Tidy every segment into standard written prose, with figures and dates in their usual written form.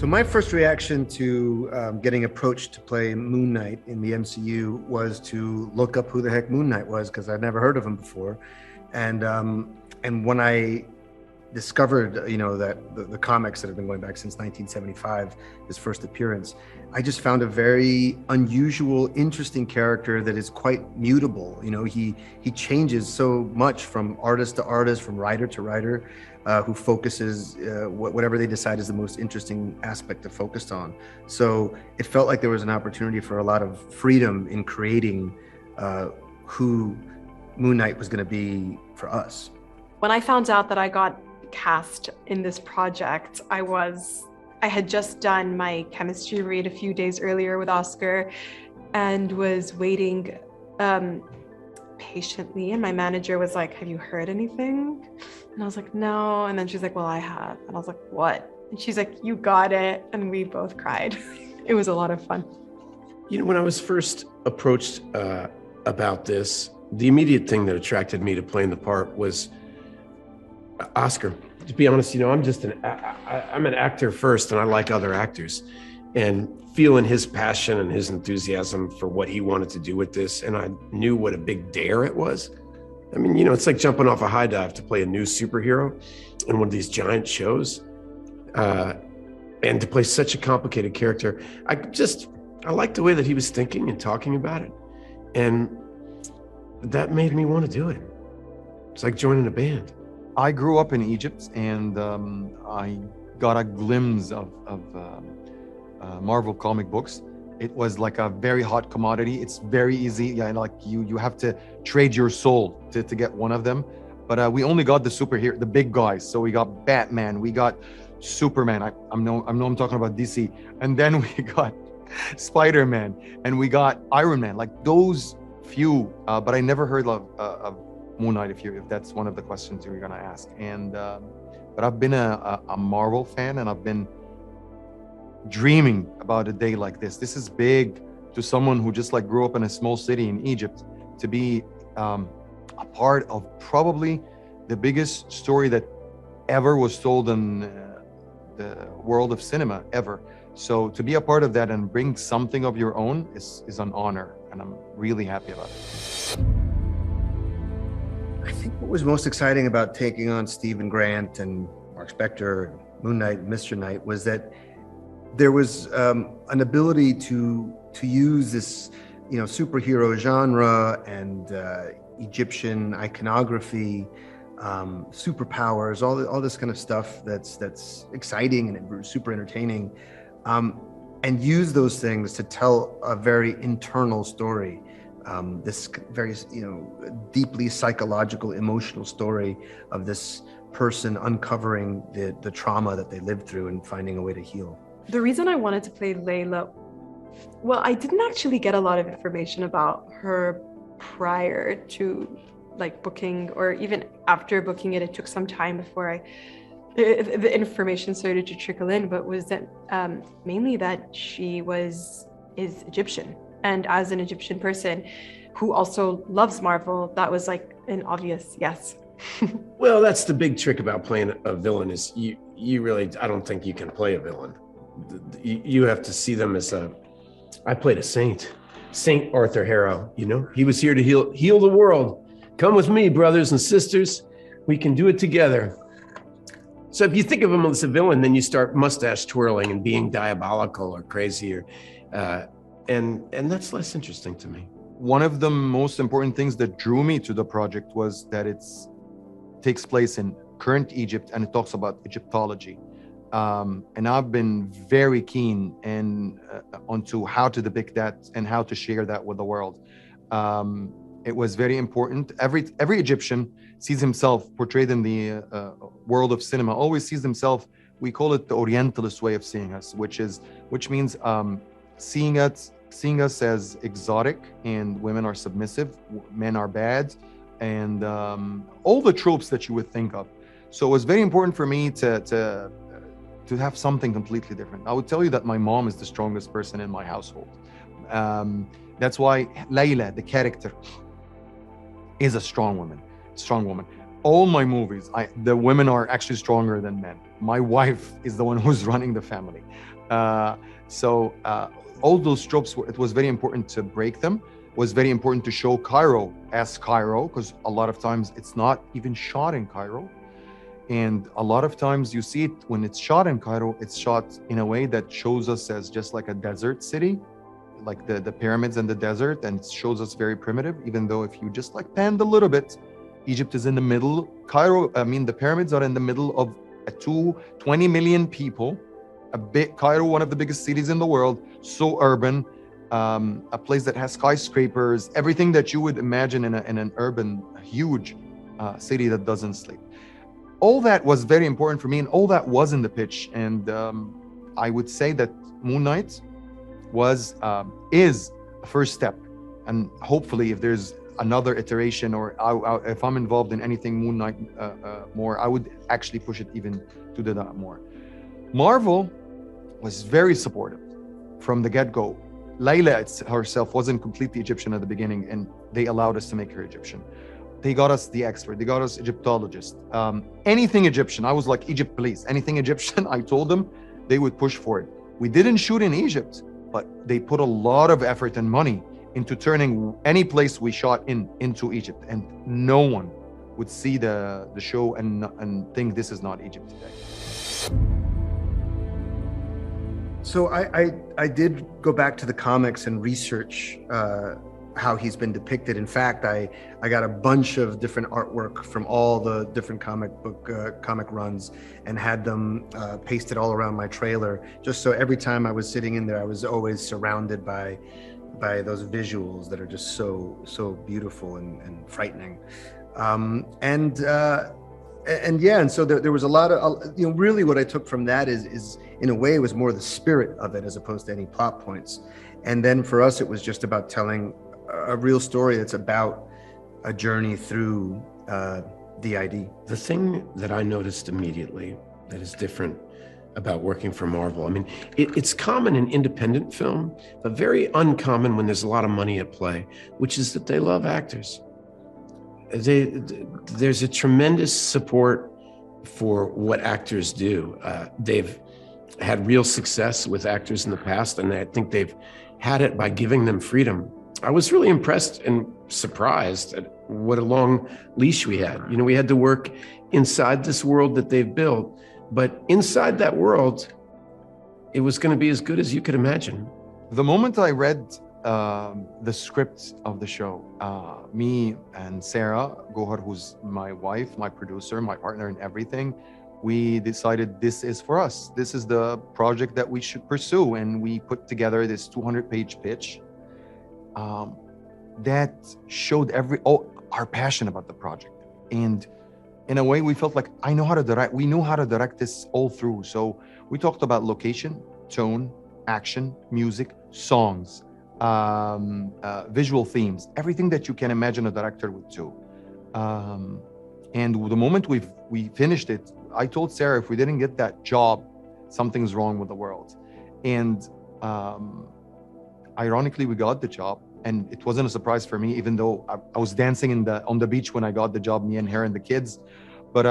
So my first reaction to getting approached to play Moon Knight in the MCU was to look up who the heck Moon Knight was, because I'd never heard of him before. And when I discovered, you know, that the comics that have been going back since 1975, his first appearance, I just found a very unusual, interesting character that is quite mutable. You know, he changes so much from artist to artist, from writer to writer, who focuses whatever they decide is the most interesting aspect to focus on. So it felt like there was an opportunity for a lot of freedom in creating who Moon Knight was going to be for us. When I found out that I got cast in this project, I had just done my chemistry read a few days earlier with Oscar and was waiting patiently, and my manager was like, "Have you heard anything?" And I was like, "No." And then she's like, "Well, I have." And I was like, "What?" And she's like, "You got it." And we both cried. It was a lot of fun. You know, when I was first approached about this, the immediate thing that attracted me to playing the part was Oscar. To be honest, you know, I'm an actor first, and I like other actors, and feeling his passion and his enthusiasm for what he wanted to do with this, and I knew what a big dare it was. I mean, you know, it's like jumping off a high dive to play a new superhero in one of these giant shows, and to play such a complicated character. I liked the way that he was thinking and talking about it, and that made me want to do it. It's like joining a band. I grew up in Egypt, and I got a glimpse of Marvel comic books. It was like a very hot commodity. It's very easy. Yeah, like you have to trade your soul to get one of them. But we only got the superhero, the big guys. So we got Batman, we got Superman. I know I'm talking about DC, and then we got Spider-Man, and we got Iron Man. Like those few. But I never heard of Moon Knight, if that's one of the questions you're gonna ask. And but I've been a Marvel fan, and I've been dreaming about a day like this. This is big to someone who just like grew up in a small city in Egypt, to be a part of probably the biggest story that ever was told in the world of cinema ever. So to be a part of that and bring something of your own is an honor, and I'm really happy about it. I think what was most exciting about taking on Stephen Grant and Mark Spector, Moon Knight, and Mr. Knight was that there was an ability to use this, you know, superhero genre and Egyptian iconography, superpowers, all this kind of stuff that's exciting and super entertaining, and use those things to tell a very internal story. This very, you know, deeply psychological, emotional story of this person uncovering the trauma that they lived through and finding a way to heal. The reason I wanted to play Layla, well, I didn't actually get a lot of information about her prior to like booking, or even after booking it. It took some time before the information started to trickle in, but was that mainly that she is Egyptian. And as an Egyptian person who also loves Marvel, that was like an obvious yes. Well, that's the big trick about playing a villain, is you really, I don't think you can play a villain. You have to see them as I played a saint, Saint Arthur Harrow, you know? He was here to heal the world. Come with me, brothers and sisters. We can do it together. So if you think of him as a villain, then you start mustache twirling and being diabolical or crazy, or and that's less interesting to me. One of the most important things that drew me to the project was that it takes place in current Egypt, and it talks about Egyptology. And I've been very keen onto how to depict that and how to share that with the world. It was very important. Every Egyptian sees himself portrayed in the world of cinema, always sees himself, we call it the Orientalist way of seeing us, which means seeing us as exotic, and women are submissive, men are bad, and all the tropes that you would think of. So it was very important for me to have something completely different. I would tell you that my mom is the strongest person in my household. That's why Layla, the character, is a strong woman. All my movies, the women are actually stronger than men. My wife is the one who's running the family. All those tropes, it was very important to break them. It was very important to show Cairo as Cairo, because a lot of times it's not even shot in Cairo. And a lot of times you see it when it's shot in Cairo, it's shot in a way that shows us as just like a desert city, like the pyramids and the desert, and shows us very primitive, even though if you just like panned a little bit, Egypt is in the middle. The pyramids are in the middle of 20 million people. Cairo, one of the biggest cities in the world, so urban, a place that has skyscrapers, everything that you would imagine in an urban, huge city that doesn't sleep. All that was very important for me, and all that was in the pitch. And I would say that Moon Knight is a first step. And hopefully, if there's another iteration, or if I'm involved in anything Moon Knight more, I would actually push it even to do that more. Marvel was very supportive from the get-go. Layla herself wasn't completely Egyptian at the beginning, and they allowed us to make her Egyptian. They got us the expert, they got us Egyptologist. Anything Egyptian, I was like, Egypt, please. Anything Egyptian, I told them, they would push for it. We didn't shoot in Egypt, but they put a lot of effort and money into turning any place we shot into Egypt. And no one would see the show and think this is not Egypt today. So I did go back to the comics and research how he's been depicted. In fact, I got a bunch of different artwork from all the different comic runs and had them pasted all around my trailer, just so every time I was sitting in there, I was always surrounded by those visuals that are just so beautiful and frightening. And so there was a lot of, really what I took from that is in a way, it was more the spirit of it as opposed to any plot points. And then for us, it was just about telling a real story that's about a journey through the ID. The thing that I noticed immediately that is different about working for Marvel, I mean, it's common in independent film, but very uncommon when there's a lot of money at play, which is that they love actors. There's a tremendous support for what actors do. They've had real success with actors in the past, and I think they've had it by giving them freedom. I was really impressed and surprised at what a long leash we had. We had to work inside this world that they've built, but inside that world, it was going to be as good as you could imagine. The moment I read the script of the show, me and Sarah Gohar, who's my wife, my producer, my partner in everything, we decided this is for us. This is the project that we should pursue. And we put together this 200-page pitch that showed our passion about the project. And in a way, we felt like, we knew how to direct this all through. So we talked about location, tone, action, music, songs, visual themes, everything that you can imagine a director would do. And the moment we finished it, I told Sarah, if we didn't get that job, something's wrong with the world. And ironically, we got the job, and it wasn't a surprise for me, even though I was dancing on the beach when I got the job, me and her and the kids. But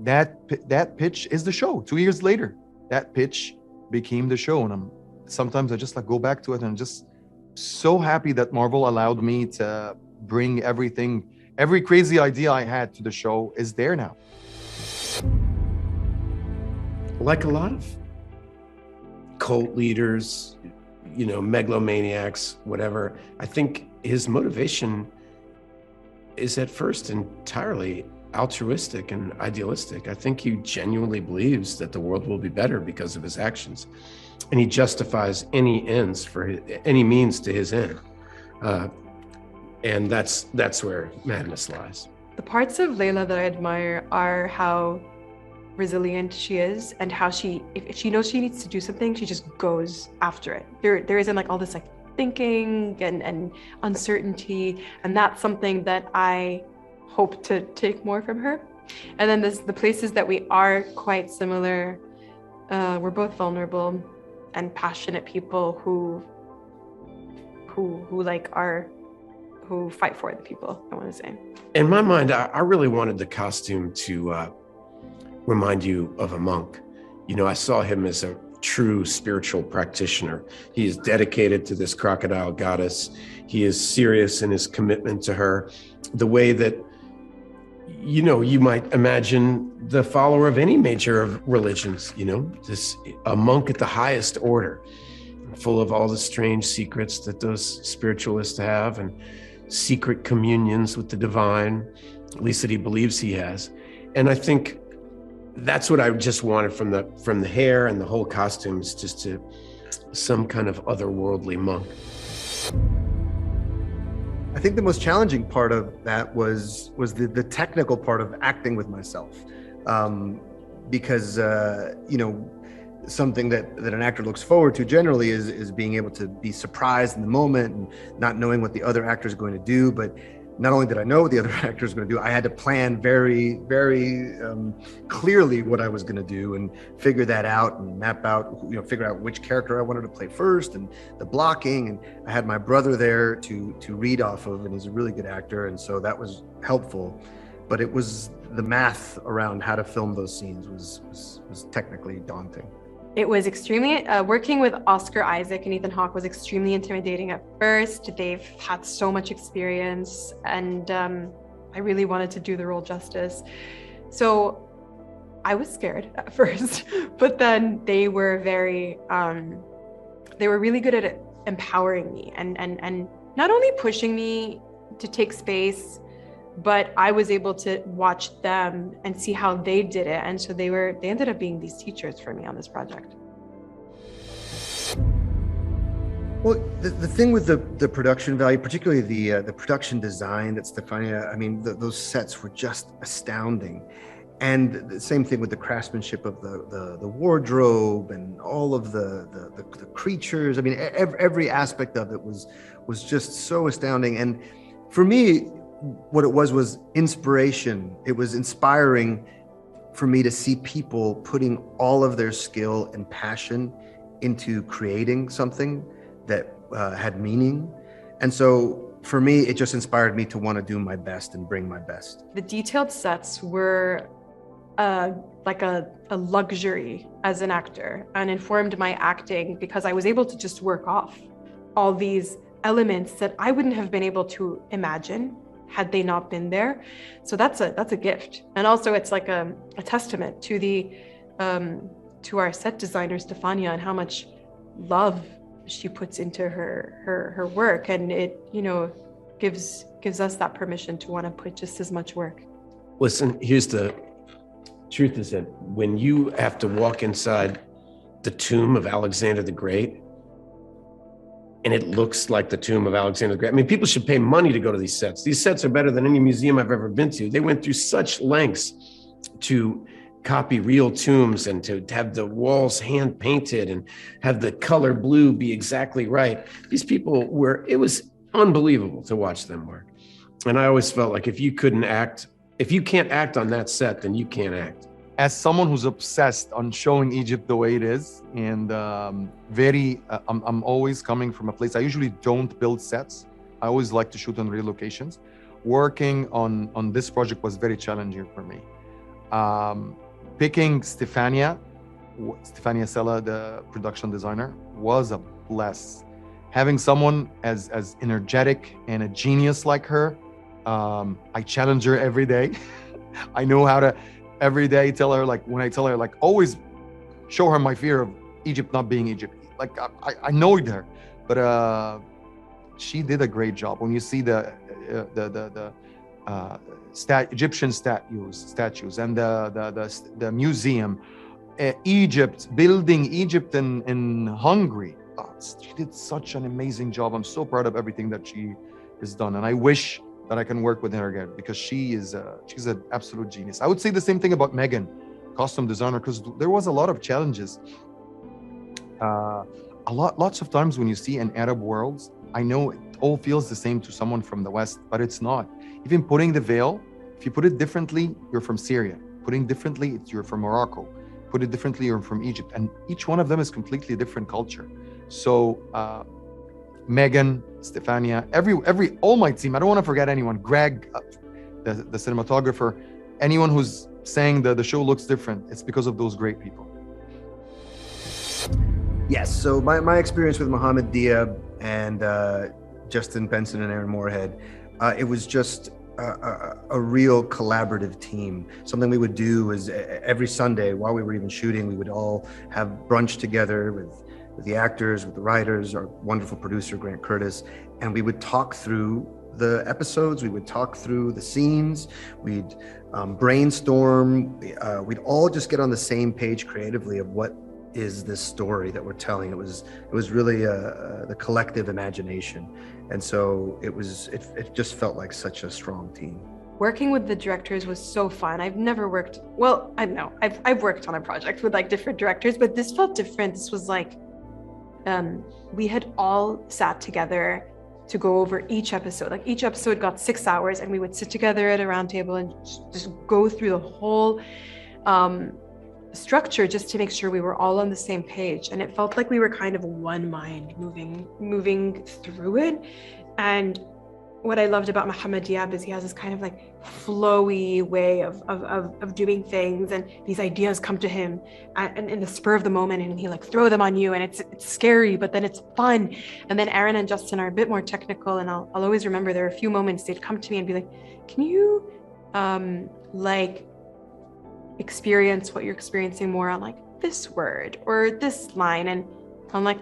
that pitch is the show. 2 years later, that pitch became the show, and sometimes I just go back to it, and I'm just so happy that Marvel allowed me to bring every crazy idea I had to the show is there now. Like a lot of cult leaders, megalomaniacs, whatever, I think his motivation is at first entirely altruistic and idealistic. I think he genuinely believes that the world will be better because of his actions. And he justifies any ends for any means to his end. And that's where madness lies. The parts of Layla that I admire are how resilient she is, and how if she knows she needs to do something, she just goes after it. There isn't all this thinking and uncertainty, and that's something that I hope to take more from her. And then the places that we are quite similar, we're both vulnerable and passionate people who fight for the people, I want to say. In my mind, I really wanted the costume to remind you of a monk. I saw him as a true spiritual practitioner. He is dedicated to this crocodile goddess. He is serious in his commitment to her, the way that, you know, you might imagine the follower of any major of religions, you know, a monk at the highest order, full of all the strange secrets that those spiritualists have, and secret communions with the divine, at least that he believes he has. And I think that's what I just wanted from the hair and the whole costumes, just to some kind of otherworldly monk. I think the most challenging part of that was the technical part of acting with myself, because you know, something that an actor looks forward to generally is being able to be surprised in the moment and not knowing what the other actor is going to do. But not only did I know what the other actor was going to do, I had to plan very, very clearly what I was going to do and figure that out and map out, you know, figure out which character I wanted to play first and the blocking. And I had my brother there to read off of, and he's a really good actor, and so that was helpful. But it was the math around how to film those scenes was technically daunting. It was extremely, working with Oscar Isaac and Ethan Hawke was extremely intimidating at first. They've had so much experience, and I really wanted to do the role justice. So I was scared at first, but then they were really good at empowering me and not only pushing me to take space, but I was able to watch them and see how they did it. And so they ended up being these teachers for me on this project. Well, the thing with the production value, particularly the production design that Stefania, I mean, those sets were just astounding. And the same thing with the craftsmanship of the wardrobe and all of the creatures. I mean, every aspect of it was just so astounding. And for me, what it was inspiration. It was inspiring for me to see people putting all of their skill and passion into creating something that had meaning. And so for me, it just inspired me to want to do my best and bring my best. The detailed sets were like a luxury as an actor, and informed my acting because I was able to just work off all these elements that I wouldn't have been able to imagine had they not been there. So that's a gift. And also it's like a testament to to our set designer, Stefania, and how much love she puts into her work. And it, you know, gives us that permission to want to put just as much work. Listen, here's the truth is that when you have to walk inside the tomb of Alexander the Great, and it looks like the tomb of Alexander the Great. I mean, people should pay money to go to these sets. These sets are better than any museum I've ever been to. They went through such lengths to copy real tombs and to have the walls hand painted and have the color blue be exactly right. These people it was unbelievable to watch them work. And I always felt like if you can't act on that set, then you can't act. As someone who's obsessed on showing Egypt the way it is, and I'm always coming from a place, I usually don't build sets. I always like to shoot on real locations. Working on this project was very challenging for me. Picking Stefania Sella, the production designer, was a bless. Having someone as energetic and a genius like her, I challenge her every day. I know how to every day tell her, like when I tell her, like always show her my fear of Egypt not being Egypt. Like I annoyed her, but she did a great job. When you see the Egyptian statues and the museum, Egypt, building Egypt in Hungary. She did such an amazing job. I'm so proud of everything that she has done, and I wish that I can work with her again because she's an absolute genius. I would say the same thing about Megan, costume designer, because there was a lot of challenges. Lots of times when you see in Arab worlds, I know it all feels the same to someone from the West, but it's not. Even putting the veil, if you put it differently, you're from Syria. Putting differently, you're from Morocco. Put it differently, you're from Egypt. And each one of them is completely different culture. So Megan, Stefania, all my team, I don't want to forget anyone, Greg, the cinematographer, anyone who's saying that the show looks different, it's because of those great people. Yes. So my experience with Mohammed Diab and Justin Benson and Aaron Moorhead, it was just a real collaborative team. Something we would do is every Sunday while we were even shooting, we would all have brunch together with the actors, with the writers, our wonderful producer, Grant Curtis, and we would talk through the episodes, we would talk through the scenes, we'd brainstorm, we'd all just get on the same page creatively of what is this story that we're telling. It was really the collective imagination, and so it just felt like such a strong team. Working with the directors was so fun. I've never worked, well, I know, I've worked on a project with like different directors, but this felt different. This was like, we had all sat together to go over each episode. Like each episode got 6 hours, and we would sit together at a round table and just go through the whole structure just to make sure we were all on the same page. And it felt like we were kind of one mind moving through it. And what I loved about Mohammed Diab is he has this kind of like flowy way of doing things, and these ideas come to him and in the spur of the moment, and he like throw them on you, and it's scary, but then it's fun. And then Aaron and Justin are a bit more technical, and I'll always remember there are a few moments they'd come to me and be like, can you like experience what you're experiencing more on like this word or this line? And I'm like,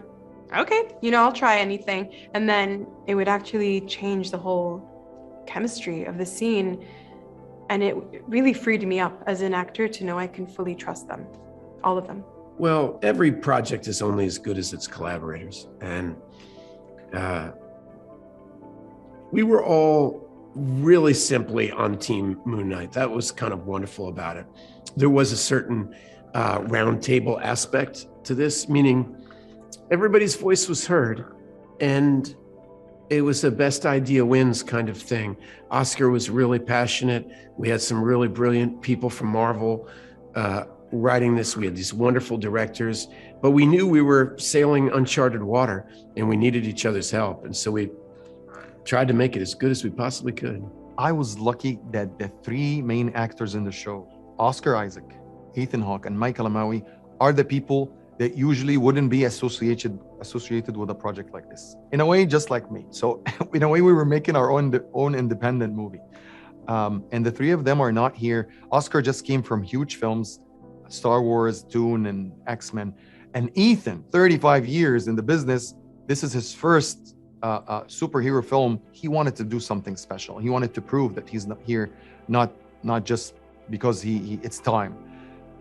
okay, I'll try anything. And then it would actually change the whole chemistry of the scene. And it really freed me up as an actor to know I can fully trust them, all of them. Well, every project is only as good as its collaborators. And we were all really simply on Team Moon Knight. That was kind of wonderful about it. There was a certain round table aspect to this, meaning everybody's voice was heard, and it was a best idea wins kind of thing. Oscar was really passionate. We had some really brilliant people from Marvel writing this. We had these wonderful directors, but we knew we were sailing uncharted water and we needed each other's help. And so we tried to make it as good as we possibly could. I was lucky that the three main actors in the show, Oscar Isaac, Ethan Hawke, and Michael Amawi, are the people that usually wouldn't be associated with a project like this. In a way, just like me. So in a way, we were making our own independent movie. And the three of them are not here. Oscar just came from huge films, Star Wars, Dune, and X-Men. And Ethan, 35 years in the business, this is his first superhero film. He wanted to do something special. He wanted to prove that he's not here, not just because it's time.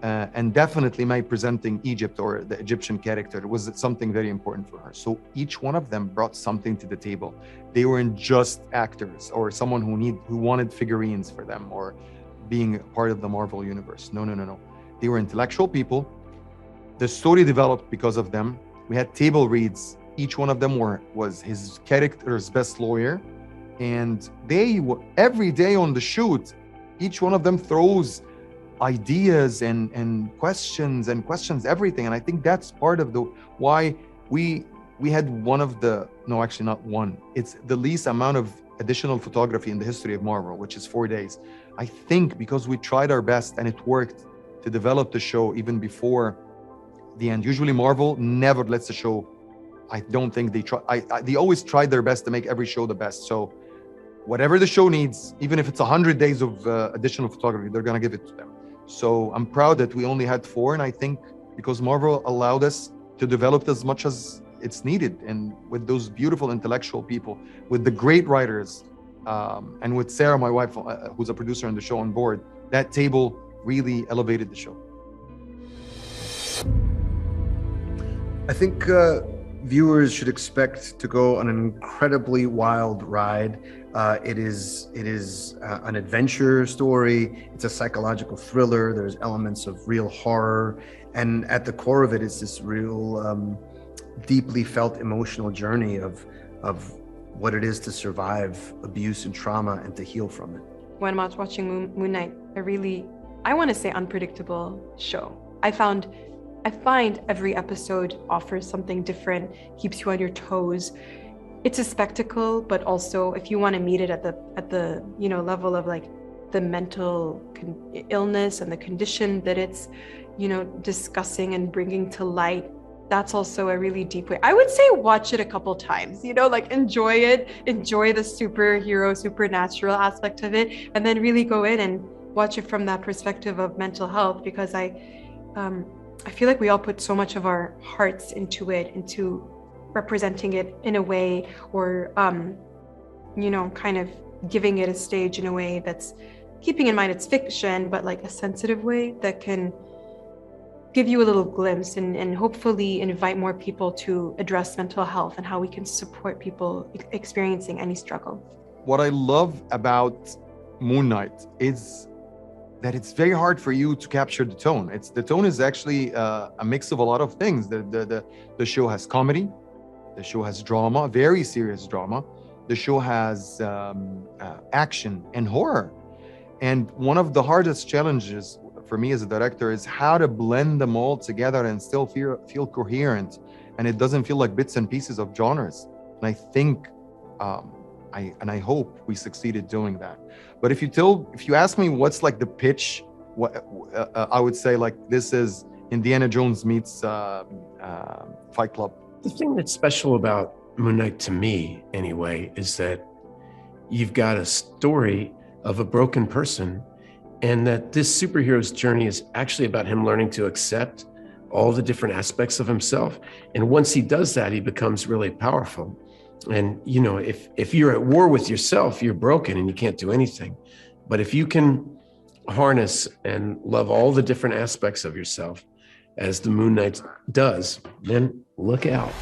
And definitely my presenting Egypt or the Egyptian character was something very important for her. So each one of them brought something to the table. They weren't just actors or someone who wanted figurines for them or being part of the Marvel universe. No. They were intellectual people. The story developed because of them. We had table reads. Each one of them was his character's best lawyer. And they were every day on the shoot, each one of them throws ideas and questions everything. And I think that's part of why we had it's the least amount of additional photography in the history of Marvel, which is 4 days. I think because we tried our best and it worked to develop the show even before the end. Usually Marvel never lets the show, I don't think they try. They always tried their best to make every show the best. So whatever the show needs, even if it's 100 days of additional photography, they're gonna give it to them. So I'm proud that we only had 4, and I think because Marvel allowed us to develop as much as it's needed, and with those beautiful intellectual people, with the great writers, and with Sarah, my wife, who's a producer on the show, on board, that table really elevated the show. I think viewers should expect to go on an incredibly wild ride. It is an adventure story. It's a psychological thriller. There's elements of real horror, and at the core of it is this real deeply felt emotional journey of what it is to survive abuse and trauma and to heal from it. When I was watching Moon Knight, I want to say unpredictable show. I find every episode offers something different, keeps you on your toes. It's a spectacle, but also if you want to meet it at the level of like the mental illness and the condition that it's discussing and bringing to light, that's also a really deep way. I would say watch it a couple times, you know, like enjoy it, enjoy the superhero, supernatural aspect of it, and then really go in and watch it from that perspective of mental health, because I feel like we all put so much of our hearts into it, into representing it in a way, or you know, kind of giving it a stage in a way that's keeping in mind it's fiction, but like a sensitive way that can give you a little glimpse and hopefully invite more people to address mental health and how we can support people experiencing any struggle. What I love about Moon Knight is that it's very hard for you to capture the tone. The tone is actually a mix of a lot of things. The show has comedy, the show has drama, very serious drama. The show has action and horror. And one of the hardest challenges for me as a director is how to blend them all together and still feel coherent, and it doesn't feel like bits and pieces of genres. And I think, I hope we succeeded doing that. But if you ask me what's like the pitch, I would say like this is Indiana Jones meets Fight Club. The thing that's special about Moon Knight, to me anyway, is that you've got a story of a broken person, and that this superhero's journey is actually about him learning to accept all the different aspects of himself. And once he does that, he becomes really powerful. And, you know, if you're at war with yourself, you're broken and you can't do anything. But if you can harness and love all the different aspects of yourself, as the Moon Knight does, then look out.